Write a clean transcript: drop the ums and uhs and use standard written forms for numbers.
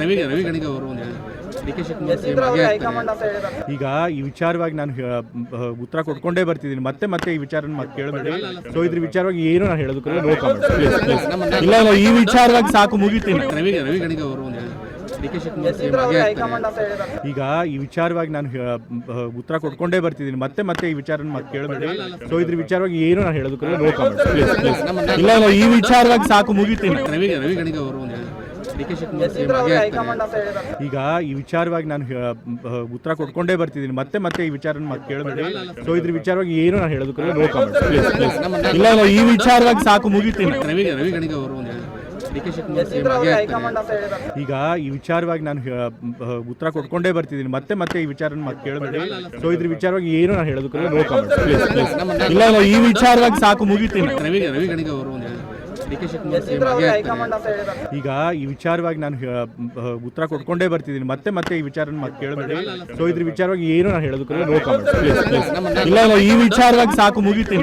ರವಿ ಗಣಿಗ ಅವರು D K Shivakumar ಈಗ ಈ ವಿಚಾರವಾಗಿ ನಾನು ಉತ್ತರ ಕೊಟ್ಕೊಂಡೇ ಬರ್ತಿದ್ದೀನಿ. ಮತ್ತೆ ಮತ್ತೆ ಈ ವಿಚಾರ ಮತ್ತೆ ಕೇಳಬೇಡಿ. ಸೊ ಇದ್ರ ವಿಚಾರವಾಗಿ ಏನು ನಾನು ಹೇಳೋದಕ್ಕೆ ನೋ ಕಾಮೆಂಟ್ಸ್. ಇಲ್ಲ ಇಲ್ಲ, ಈ ವಿಚಾರವಾಗಿ ಸಾಕು, ಮುಗಿತೀನಿ. ರವಿ ಗಣಿಗ ಅವರು ಡಿ ಕೆ ಶಿವಕುಮಾರ್ ಈಗ ಈ ವಿಚಾರವಾಗಿ ನಾನು ಉತ್ತರ ಕೊಟ್ಕೊಂಡೇ ಬರ್ತಿದ್ದೀನಿ. ಮತ್ತೆ ಮತ್ತೆ ಈ ವಿಚಾರ ಮತ್ತೆ ಕೇಳಬೇಡಿ. ಸೊ ಇದ್ರ ವಿಚಾರವಾಗಿ ಏನು ನಾನು ಹೇಳೋದಕ್ಕೆ ನೋ ಕಾಮೆಂಟ್ಸ್. ಇಲ್ಲ ಇಲ್ಲ, ಈ ವಿಚಾರವಾಗಿ ಸಾಕು, ಮುಗಿತೀನಿ. ರವಿ ಗಣಿಗ ಅವರು ಡಿ ಕೆ ಶಿವಕುಮಾರ್ ಈಗ ಈ ವಿಚಾರವಾಗಿ ನಾನು ಉತ್ತರ ಕೊಟ್ಕೊಂಡೇ ಬರ್ತಿದ್ದೀನಿ. ಮತ್ತೆ ಮತ್ತೆ ಈ ವಿಚಾರ ಮತ್ತೆ ಕೇಳಬೇಡಿ. ಸೊ ಇದ್ರ ವಿಚಾರವಾಗಿ ಏನು ನಾನು ಹೇಳೋದಕ್ಕೆ ನೋ ಕಾಮೆಂಟ್ಸ್. ಇಲ್ಲ ಇಲ್ಲ, ಈ ವಿಚಾರವಾಗಿ ಸಾಕು, ಮುಗಿತೀನಿ. ರವಿ ಗಣಿಗ ಅವರು ಡಿ ಕೆ ಶಿವಕುಮಾರ್ ಈಗ ಈ ವಿಚಾರವಾಗಿ ನಾನು ಉತ್ತರ ಕೊಟ್ಕೊಂಡೇ ಬರ್ತಿದ್ದೀನಿ. ಮತ್ತೆ ಮತ್ತೆ ಈ ವಿಚಾರ ಮತ್ತೆ ಕೇಳಬೇಡಿ. ಸೊ ಇದ್ರ ವಿಚಾರವಾಗಿ ಏನು ನಾನು ಹೇಳೋದಕ್ಕೆ ನೋ ಕಾಮೆಂಟ್ಸ್. ಇಲ್ಲ ಇಲ್ಲ, ಈ ವಿಚಾರವಾಗಿ ಸಾಕು, ಮುಗಿತೀನಿ. ರವಿ ಗಣಿಗ ಅವರು ಡಿ ಕೆ ಶಿವಕುಮಾರ್ ಈಗ ಈ ವಿಚಾರವಾಗಿ ನಾನು ಉತ್ತರ ಕೊಟ್ಕೊಂಡೇ ಬರ್ತಿದ್ದೀನಿ. ಮತ್ತೆ ಮತ್ತೆ ಈ ವಿಚಾರ ಮತ್ತೆ ಕೇಳಬೇಡಿ. ಸೊ ಇದ್ರ ವಿಚಾರವಾಗಿ ಏನು ನಾನು ಹೇಳೋದಕ್ಕೆ ನೋ ಕಾಮೆಂಟ್ಸ್. ಇಲ್ಲ ಇಲ್ಲ, ಈ ವಿಚಾರವಾಗಿ ಸಾಕು, ಮುಗಿತೀನಿ.